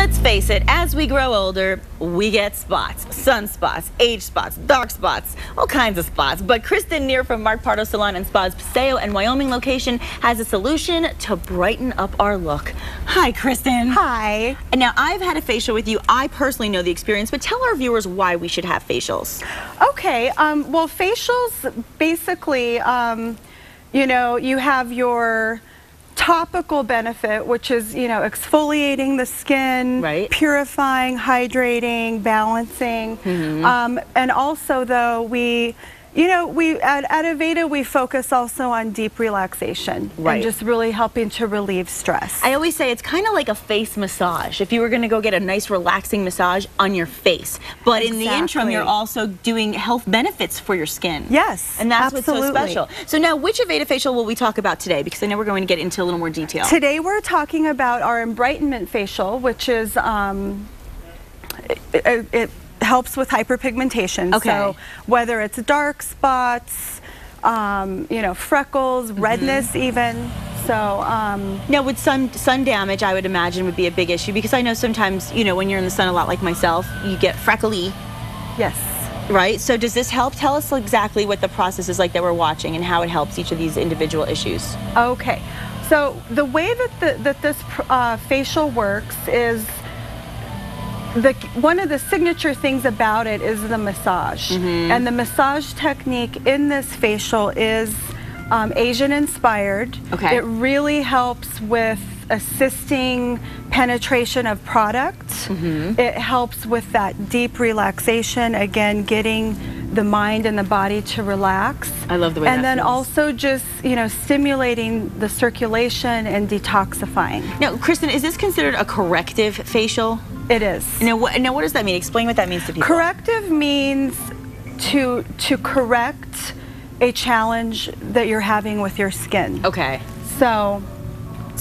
Let's face it, as we grow older, we get spots, sunspots, age spots, dark spots, all kinds of spots. But Kristin Near from Pardo Salon and Spa's Paseo and Wyoming location has a solution to brighten up our look. Hi, Kristin. Hi. And now, I've had a facial with you. I personally know the experience, but tell our viewers why we should have facials. Okay, well, facials, basically, you know, you have your topical benefit, which is, you know, exfoliating the skin, right, purifying, hydrating, balancing. And also, though, we at Aveda, we focus also on deep relaxation, right, and just really helping to relieve stress. I always say it's kind of like a face massage. If you were going to go get a nice relaxing massage on your face, but in the interim, you're also doing health benefits for your skin. Yes, and that's absolutely. what's so special. So now, which Aveda facial will we talk about today? Because I know we're going to get into a little more detail. Today we're talking about our Enbrightenment Facial, which is it helps with hyperpigmentation. Okay. So whether it's dark spots, you know, freckles, redness even. So now with sun damage, I would imagine would be a big issue, because I know sometimes, you know, when you're in the sun a lot like myself, you get freckly. Yes. Right? So does this help? Tell us exactly what the process is like that we're watching and how it helps each of these individual issues. Okay. So the way that this facial works is, one of the signature things about it is the massage. And the massage technique in this facial is Asian inspired. Okay. It really helps with assisting penetration of product. It helps with that deep relaxation, again, getting the mind and the body to relax. I love the way and that then feels. Also just, you know, stimulating the circulation and detoxifying. Now, Kristin, is this considered a corrective facial? It is. Now, what does that mean? Explain what that means to people. Corrective means to correct a challenge that you're having with your skin. Okay. So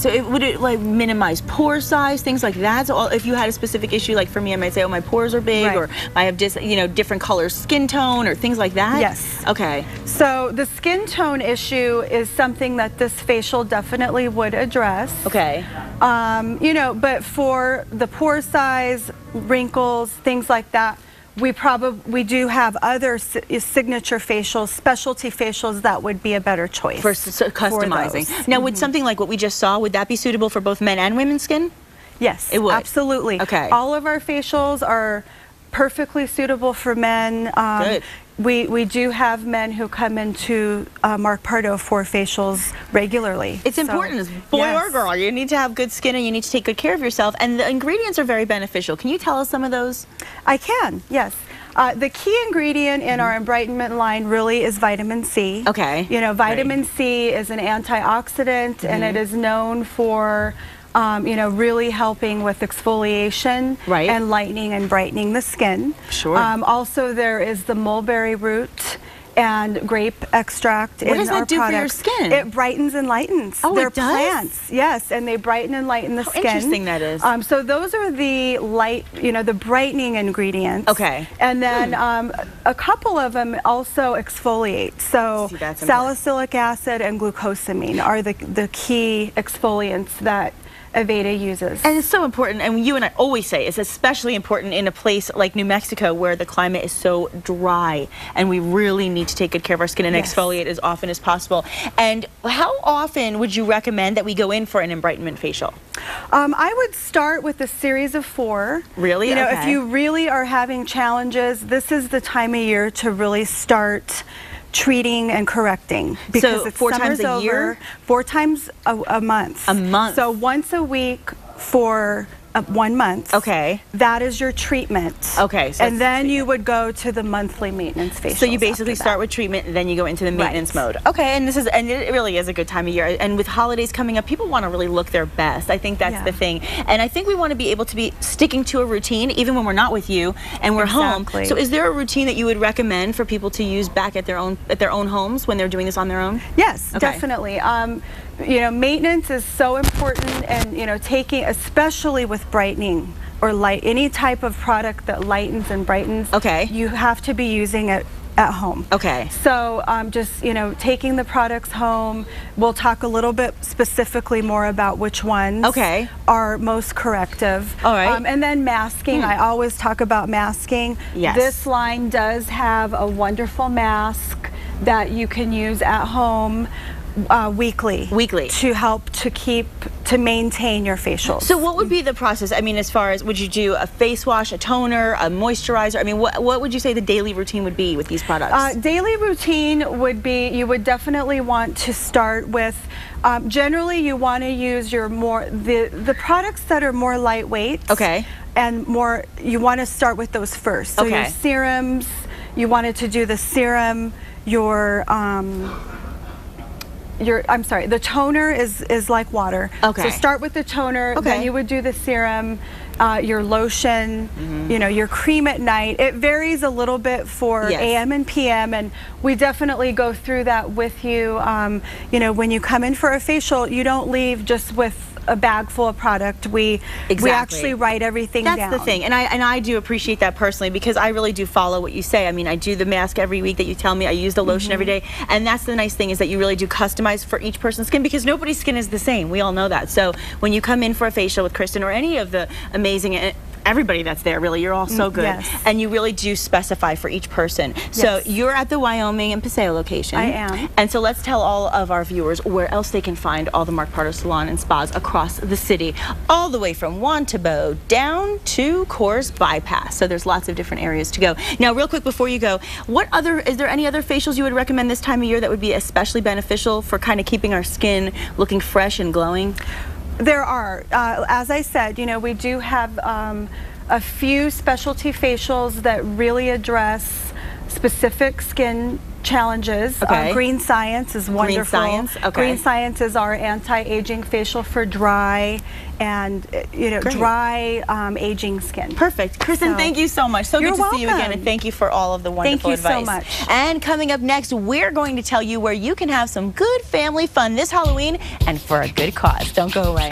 would it like minimize pore size, things like that? So if you had a specific issue, like for me, I might say, oh, my pores are big, right, or I have different color skin tone, or things like that? Yes. Okay. So the skin tone issue is something that this facial definitely would address. Okay. You know, but for the pore size, wrinkles, things like that, we do have other signature facials, specialty facials that would be a better choice for customizing. For now, would something like what we just saw, would that be suitable for both men and women's skin? Yes, it would. Absolutely. Okay. All of our facials are perfectly suitable for men. Good. We do have men who come into Pardo for facials regularly. It's important, as boy or girl. You need to have good skin and you need to take good care of yourself. And the ingredients are very beneficial. Can you tell us some of those? I can, yes. The key ingredient in our Enbrightenment line really is vitamin C. Okay. You know, vitamin C is an antioxidant, and it is known for you know, really helping with exfoliation, right, and lightening and brightening the skin. Sure. Also, there is the mulberry root and grape extract in our product. What does that do for your skin? It brightens and lightens. Oh, They're it does? plants, yes, and they brighten and lighten the skin. How interesting that is. So those are the the brightening ingredients. Okay. And then a couple of them also exfoliate. So salicylic acid and glucosamine are the key exfoliants that Aveda uses. And it's so important, and you and I always say it's especially important in a place like New Mexico where the climate is so dry and we really need to take good care of our skin and exfoliate as often as possible. And how often would you recommend that we go in for an Enbrightenment facial? I would start with a series of 4. Really? You know, okay. If you really are having challenges, this is the time of year to really start treating and correcting, because so it's 4 times a year? 4 times a month. A month. So once a week for 1 month. Okay. That is your treatment. Okay. So and then you would go to the monthly maintenance facial. So you basically start with treatment and then you go into the maintenance mode. Okay, and it really is a good time of year. And with holidays coming up, people want to really look their best. I think that's the thing. And I think we want to be able to be sticking to a routine even when we're not with you and we're home. So is there a routine that you would recommend for people to use back at their own homes when they're doing this on their own? Yes, definitely. You know, maintenance is so important, and you know, especially with brightening or any type of product that lightens and brightens. Okay. You have to be using it at home. Okay. So just, you know, taking the products home. We'll talk a little bit specifically more about which ones are most corrective. All right. And then masking. I always talk about masking. Yes. This line does have a wonderful mask that you can use at home weekly to help to maintain your facials. So what would be the process? I mean, as far as, would you do a face wash, a toner, a moisturizer? I mean, what would you say the daily routine would be with these products? Daily routine would be, you would definitely want to start with, generally you want to use your the products that are more lightweight. Okay. And more, you want to start with those first. So your serums, you wanted to do the serum, I'm sorry, the toner is like water. Okay. So start with the toner, then you would do the serum, your lotion, you know, your cream at night. It varies a little bit for AM and PM, and we definitely go through that with you. You know, when you come in for a facial, you don't leave just with a bag full of product. We actually write everything down. That's the thing, and I do appreciate that personally, because I really do follow what you say. I mean, I do the mask every week that you tell me. I use the lotion every day, and that's the nice thing, is that you really do customize for each person's skin, because nobody's skin is the same. We all know that. So when you come in for a facial with Kristin or any of the amazing everybody that's there, really, you're all so good, and you really do specify for each person. So you're at the Wyoming and Paseo location. I am. And so let's tell all of our viewers where else they can find all the Mark Pardo Salon and Spas across the city, all the way from Wantabo down to Coors Bypass. So there's lots of different areas to go. Now, real quick before you go, is there any other facials you would recommend this time of year that would be especially beneficial for kind of keeping our skin looking fresh and glowing? There are. As I said, you know, we do have a few specialty facials that really address specific skin challenges. Green Science is wonderful. Green Science, Green Science is our anti-aging facial for dry and, you know, dry aging skin. Perfect. Kristin, thank you so much. So good to see you again, and thank you for all of the wonderful advice. Thank you so much. And coming up next, we're going to tell you where you can have some good family fun this Halloween and for a good cause. Don't go away.